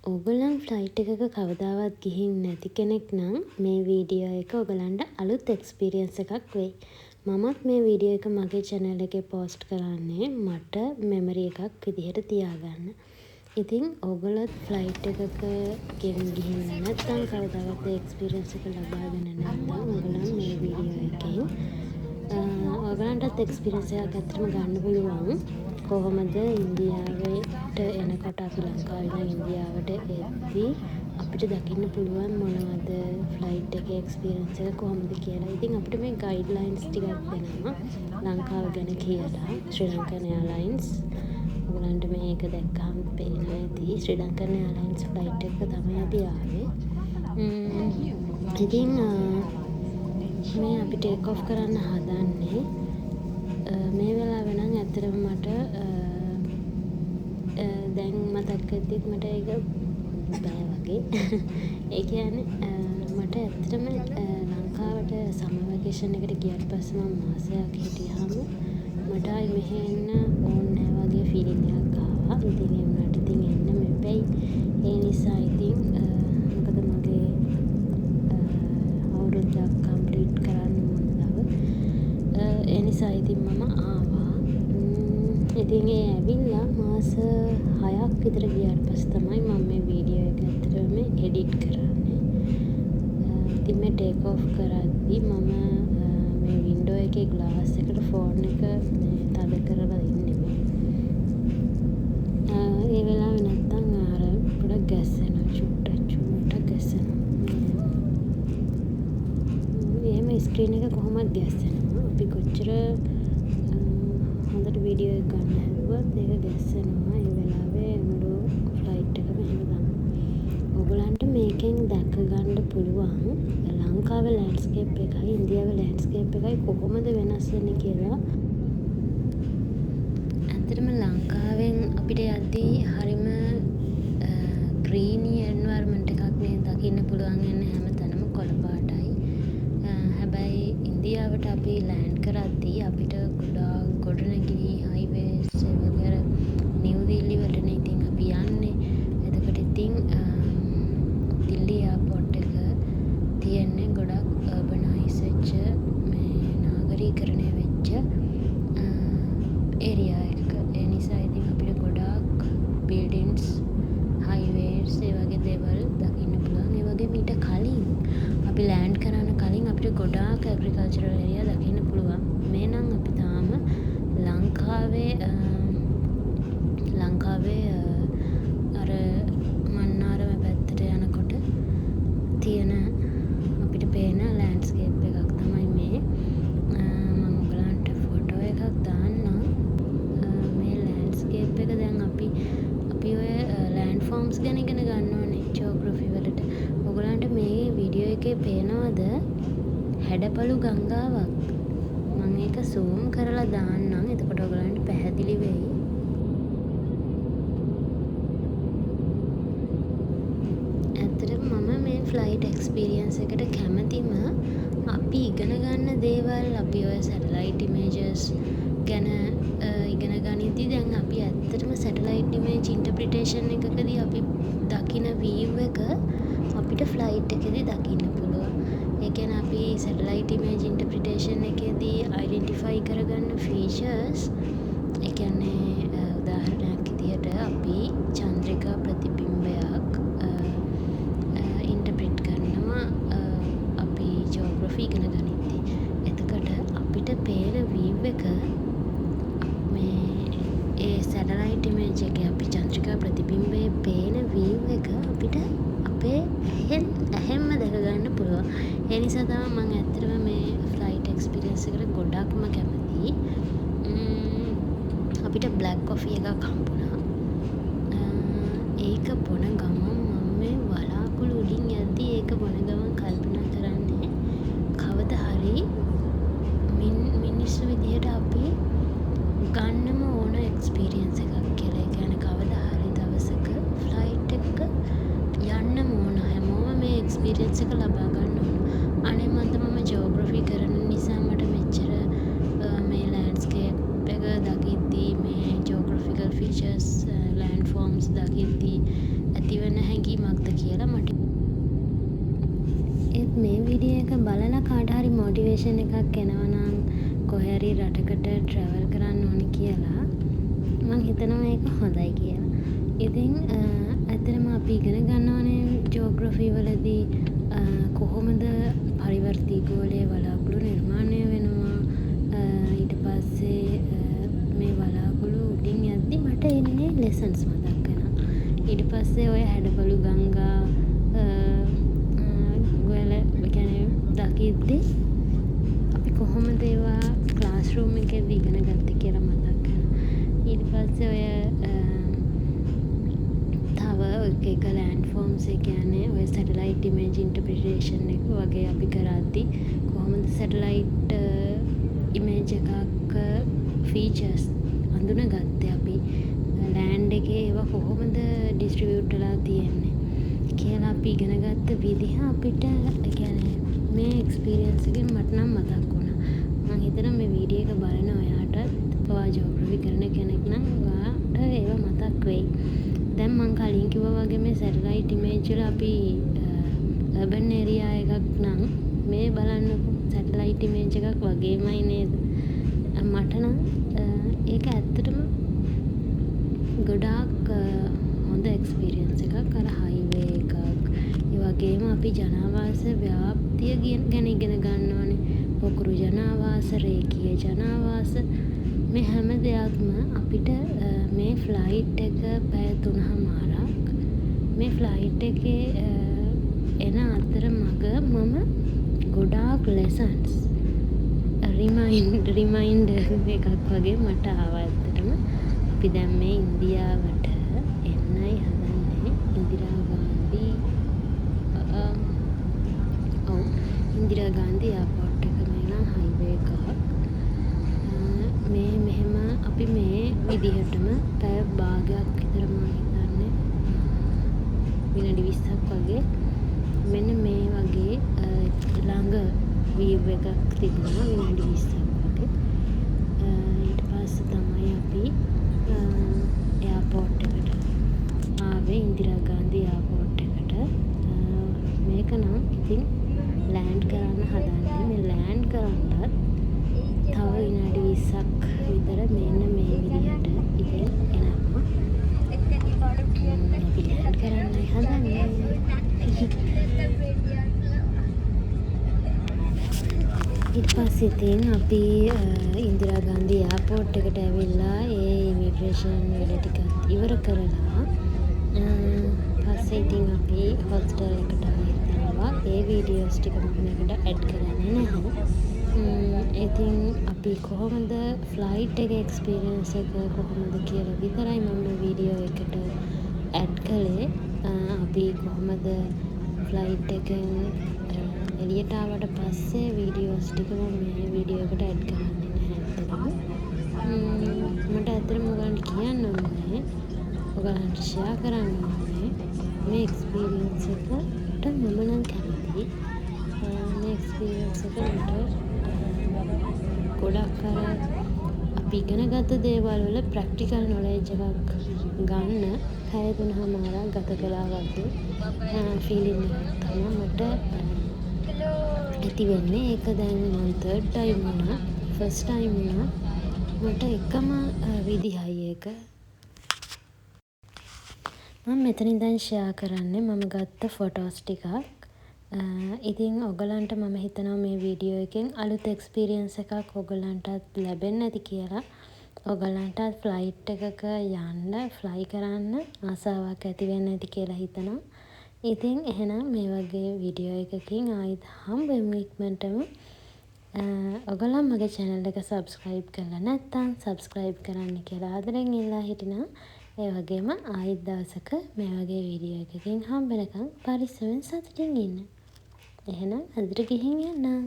ඕගොල්ලන් flight එකක කවදාවත් ගිහින් නැති කෙනෙක් නම් මේ වීඩියෝ එක ඔයගලන්ට අලුත් එක්ස්පීරියන්ස් එකක් වෙයි. මමත් මේ වීඩියෝ එක මගේ channel එකේ post කරන්නේ මට memory එකක් විදිහට තියාගන්න. ඉතින් ඕගොල්ලොත් ෆ්ලයිට් එකක ගිහින් නැත්නම් කවදාවත් ඒ එක්ස්පීරියන්ස් එක ලබාගෙන නැත්නම් ඔයගලන් මේ වීඩියෝ එකෙන් ඔයගලන්ටත් එක්ස්පීරියන්ස් එකක් ඇත්තටම ගන්න පුළුවන්. කොහොමද ඉන්දියාවට එනකොට අපි ලංකාවේ ඉඳන් ඉන්දියාවට එද්දී අපිට දකින්න පුළුවන් මොනවද ෆ්ලයිට් එකේ එක්ස්පීරියන්ස් එක කොහොමද කියලා. ඉතින් අපිට මේ ගයිඩ්ලයින්ස් ටිකක් දෙනවා ලංකාව ගැන කියලා. ශ්‍රී ලංකන් එයාර්ලයින්ස් ඔයගලන්ට මේක දැක්කම පේනවා ඇති. ශ්‍රී ලංකන් එයාර්ලයින්ස් ෆ්ලයිට් එක තමයි අපි ආවේ. ඉතින් මේ අපි ටේක් ඔෆ් කරන්න හදන්නේ මේ වෙලාවේ නම් ඇත්තටම මට දැන් මතක් කරද්දිත් මට ඒක බෑ වගේ. ඒ කියන්නේ මට ඇත්තටම ලංකාවට සමර් වෙකේෂන් එකට ගියට පස්සේ මම මාසයක් හිටියාම මට ආයි මෙහෙ එන්න ඕන නැහැ වගේ ෆීලිං එකක් ආවා. ඉතින් ඒ වුණාට ඉතින් එන්න මෙපැයි. ඒ නිසා ඉතින් මොකද මගේ අවුරුද්දක් කම්ප්ලීට් කරන්න ඕන දව. ඒ නිසා ඉතින් මම ආවා. ඉතින් ඒ ඇවිල්ලා මාස 6ක් විතර ගියාට පස්සේ තමයි මම මේ වීඩියෝ එක ඇත්තටම එඩිට් කරන්නේ. ඉතින් මේ ටේක් ඔෆ් කරද්දී මම මේ වින්ඩෝ එකේ ග්ලාස් එකට ෆෝන් එක මේ තද කරලා ඉන්නේ මේ. ඒ වෙලාවේ නැත්තම් අර පොඩක් ගැස්සෙනවා චුට්ටක් ගැස්සෙනවා. එහෙම ස්ක්‍රීන් එක කොහොමද ගැස්සෙනවා. අපි කොච්චර හොඳට වීඩියෝ එක ගන්න හැදුවත් ඒක ගැස්සෙනවා. ඒ වෙලාවේ මුළු ෆ්ලයිට් එකම එහෙම තමයි. ඔයගලන්ට මේකෙන් දැක ගන්න පුළුවන් ලංකාවේ ලෑන්ඩ්ස්කේප් එකයි ඉන්දියාවේ ලෑන්ඩ්ස්කේප් එකයි කොහොමද වෙනස් වෙන්නේ කියලා. ඇත්තටම ලංකාවෙන් අපිට යද්දී හරිම ග්‍රීනි එන්වයරන්මන්ට් එකක් නේ දකින්න පුළුවන් වෙන්නේ හැමතැනම කොළ පාටයි. හැබැයි ඉන්දියාවට අපි ලෑන්ඩ් කරද්දී අපිට ගොඩාක් ගොඩනැගිලි හයිවේස් ඒ වගේ නිව් දිල්ලි වලටනේ ඉතින් අපි යන්නේ. එතකොට ඉතින් දිල්ලි එයාපෝට් එක තියෙන්නේ ගොඩක් අර්බනයිස් වෙච්ච මේ නාගරීකරණය වෙච්ච ඒරියා එකක. ඒ නිසා ඉතින් අපිට ගොඩාක් බිල්ඩින්ග්ස් හයිවේස් ඒ වගේ දේවල් දකින්න පුළුවන්. ඒ වගේම ඊට කලින් අපි ලෑන්ඩ් කරන්න කලින් අපිට ගොඩාක් ඇග්‍රිකල්චරල් ඒරියා දකින්න පුළුවන්. මේ නම් අපි තාම ලංකාවේ අර මන්නාරම පැත්තට යනකොට තියෙන අපිට පේන ලෑන්ඩ්ස්කේප් එකක් තමයි මේ. මම ඔයගලන්ට ෆොටෝ එකක් දාන්නම්. මේ ලෑන්ඩ්ස්කේප් එක දැන් අපි ඔය ලෑන්ඩ් ෆෝම්ස් ගැන ඉගෙන ගන්න ඕනේ ජියෝග්‍රැෆි වලට. ඔයගලන්ට මේ වීඩියෝ එකේ පේනවද හැඩපළු ගංගාවක්? මම ඒක zoom කරලා දාන්නම්. එතකොට ඔයගලන්ට පැහැදිලි වෙයි. ඇත්තටම මම මේ ෆ්ලයිට් එක්ස්පීරියන්ස් එකට කැමතිම අපි ඉගෙන ගන්න දේවල් අපි ඔය සැටලයිට් ඉමේජස් ගැන ඉගෙන ගනිද්දී දැන් අපි ඇත්තටම සැටලයිට් ඉමේජ් ඉන්ටර්ප්‍රිටේෂන් එකකදී අපි දකින වීව් එක අපිට ෆ්ලයිට් එකේදී දකින්න පුළුවන්. ඒ කියන්නේ අපි සැටලයිට් ඉමේජ් ඉන්ටර්ප්‍රිටේෂන් එකේදී අයිඩෙන්ටිෆයි කරගන්න ෆීචර්ස් ඒ කියන්නේ උදාහරණයක් විදිහට අපි චන්ද්‍රිකා ප්‍රතිබිම්බයක් ඉන්ටර්ප්‍රිට් කරනවා අපි ජියෝග්‍රැෆි ඉගෙන ගනිද්දී. එතකොට අපිට පේන වීව් එක මේ ඒ සැටලයිට් ඉමේජ් එකේ අපි චන්ද්‍රිකා ප්‍රතිබිම්බයේ පේන වීව් එක අපිට අපේ ඇහෙන්ම දැක ගන්න පුළුවන්. ඒ නිසා තමයි මම ඇත්තටම මේ ෆ්ලයිට් එක්ස්පීරියන්ස් එකට ගොඩක්ම කැමතියි. අපිට බ්ලැක් කොෆි එකක් හම්බුණා. ඒක බොන ගමන් මම මේ වලාකුළු උඩින් යද්දී ඒක බොන ගමන් කල්පනා කරන්නේ කවදා හරි මිනිස්සු විදියට අපි ගන්නම ඕන එක්ස්පීරියන්ස් එකක් කියලා. ඒ කියන්නේ කවදා හරි දවසක ෆ්ලයිට් එකක යන්නම ඕන. හැමෝම මේ එක්ස්පීරියන්ස් එක ලබා ගන්න ඕන. අනේ මම ජියෝග්‍රැෆි කරන නිසා මට මෙච්චර මේ ලෑන්ඩ්ස්කේප් එක දකිද්දී මේ ජියෝග්‍රැෆිකල් ෆීචර්ස් ලෑන්ඩ් ෆෝම්ස් දකිද්දී ඇතිවෙන සිටුවේෂන් එකක් එනවා නම් කොහේ හරි රටකට ට්‍රැවල් කරන්න ඕනි කියලා මං හිතනවා ඒක හොඳයි කියලා. ඉතින් ඇත්තටම අපි ඉගෙන ගන්නවනේ ජියෝග්‍රෆි වලදී කොහොමද පරිවර්තී ගෝලයේ වලාකුළු නිර්මාණය වෙනවා. ඊට පස්සේ මේ වලාකුළු උඩින් යද්දි මට එන්නේ ලෙසන්ස් මතක් වෙනවා. ඊට පස්සේ ඔය හැඩපළු ගංගා වල කියන්නේ දකිද්දි අපි කොහොමද ඒවා ක්ලාස් රූම් එකේදී ඉගෙන ගත්තේ කියලා මතක් වෙනවා. ඊට පස්සේ ඔය තව එක ලෑන්ඩ් ෆෝම්ස් ඒ කියන්නේ ඔය සැටලයිට් ඉමේජ් ඉන්ටර්ප්‍රිටේෂන් එක වගේ අපි කරද්දි කොහොමද සැටලයිට් ඉමේජ් එකක ෆීචර්ස් අඳුනගත්තේ අපි ලෑන්ඩ් එකේ ඒවා කොහොමද ඩිස්ට්‍රිබියුට් වෙලා තියෙන්නේ කියලා අපි ඉගෙන ගත්ත විදිහ අපිට කියන්නේ මේ එක්ස්පීරියන්ස් එකෙන් මට නම් මතක් වුණා. මම හිතනවා මේ වීඩියෝ එක බලන ඔයාටත් ඔයා ජියෝග්‍රෆි කරන කෙනෙක් නම් ඔයාට ඒවා මතක් වෙයි. දැන් මම කලින් කිව්වා වගේ මේ සැටලයිට් ඉමේජ් වල අපි අර්බන් ඒරියා එකක් නම් මේ බලන්නකො සැටලයිට් ඉමේජ් එකක් වගේමයි නේද? මට නම් ඒක ඇත්තටම ගොඩාක් හොඳ එක්ස්පීරියන්ස් එකක්. අර හයිවේ එකක්. ඒ වගේම අපි ජනාවාස ව්‍යාප්තිය ගැන ඉගෙන ගන්නවානේ. පොකුරු ජනාවාස, රේඛීය ජනාවාස මේ හැම දෙයක්ම අපිට මේ ෆ්ලයිට් එක පැය 3:00මාරක් මේ ෆ්ලයිට් එකේ එන අතරමඟ මම ගොඩාක් ලෙසන්ස් රිමයින්ඩර් එකක් වගේ මට ආවා. ඇත්තටම අපි දැන් මේ ඉන්දියාවට එන්නයි හදන්නේ. ඉන්දිරා ගාන්ධි එයාපෝට් එක මේ නම් හයිවේ එකක්. මේ මෙහෙම අපි මේ විදිහටම පැය භාගයක් විතර මම හිතන්නේ විනාඩි 20ක් වගේ මෙන්න මේ වගේ ළඟ වීව් එකක් තිබුණා විනාඩි 20ක් වගේ. ඊට පස්සේ තමයි අපි එයාපෝට් එකට ආවේ ඉන්දිරා ගාන්ධි එයාපෝට් එකට. මේක නම් ඉතින් ලෑන්ඩ් කරන්න හදන්නේ. මේ ලෑන්ඩ් කරන්නත් තව විනාඩි 20ක් විතර මෙන්න මේ විදිහට ඉතින් එනවා. අපි ලෑන්ඩ් කරන්නයි හදන්නේ. ඊට පස්සේ ඉතින් අපි ඉන්දිරා ගාන්ධි එයාපෝට් එකට ඇවිල්ලා ඒ ඉමිග්‍රේෂන් වැඩ ටික ඉවර කරලා පස්සේ ඉතින් අපි හොස්ටල් එකට ආවා. ඒ වීඩියෝස් ටික මම මේකට ඇඩ් කරන්නේ නැහැ. ඉතින් අපි කොහොමද ෆ්ලයිට් එක එක්ස්පීරියන්ස් එක කොහොමද කියලා විතරයි මම මේ වීඩියෝ එකට ඇඩ් කළේ. අපි කොහොමද ෆ්ලයිට් එකෙන් එළියට ආවට පස්සේ වීඩියෝස් ටික මම මේ වීඩියෝ එකට ඇඩ් කරන්නේ නැහැ ඇත්තටම. මට ඇත්තටම ඔයගලන්ට කියන්න ඕනේ, ඔයගලන්ට ෂෙයා කරන්න ඕනේ මේ එක්ස්පීරියන්ස් එකට මම නම් කැමතියි. මේ එක්ස්පීරියන්ස් එක මට ගොඩක් අර අපි ඉගෙන ගත්ත දේවල් වල ප්‍රැක්ටිකල් නොලෙජ් එකක් ගන්න පැය 3:00මාරක් ගත කළා වගේ ෆීලිං එකක් තමයි මට ඇති වෙන්නේ. ඒක දැන් මම තර්ඩ් ටයිම් වුණා. ෆස්ට් ටයිම් වුණා. මට එකම විදිහයි ඒක. මම මෙතනින් දැන් ෂෙයා කරන්නේ මම ගත්ත ෆොටෝස් ටිකක්. ඉතින් ඔයගලන්ට මම හිතනවා මේ වීඩියෝ එකෙන් අලුත් එක්ස්පීරියන්ස් එකක් ඔයගලන්ටත් ලැබෙන්න ඇති කියලා. ඔයගලන්ටත් ෆ්ලයිට් එකක යන්න, ෆ්ලයි කරන්න ආසාවක් ඇති වෙන්න ඇති කියලා හිතනවා. ඉතින් එහෙනම් මේ වගේ වීඩියෝ එකකින් ආයිත් හම්බෙමු ඉක්මනටම. ඔයගොල්ලෝ මගේ channel එක subscribe කරලා නැත්නම් subscribe කරන්න කියලා ආදරෙන් ඉල්ලා හිටිනවා. ඒ වගේම ආයිත් දවසක මේ වගේ වීඩියෝ එකකින් හම්බෙනකම් පරිස්සමෙන් සතුටින් ඉන්න. එහෙනම් අදට ගිහින් යන්න.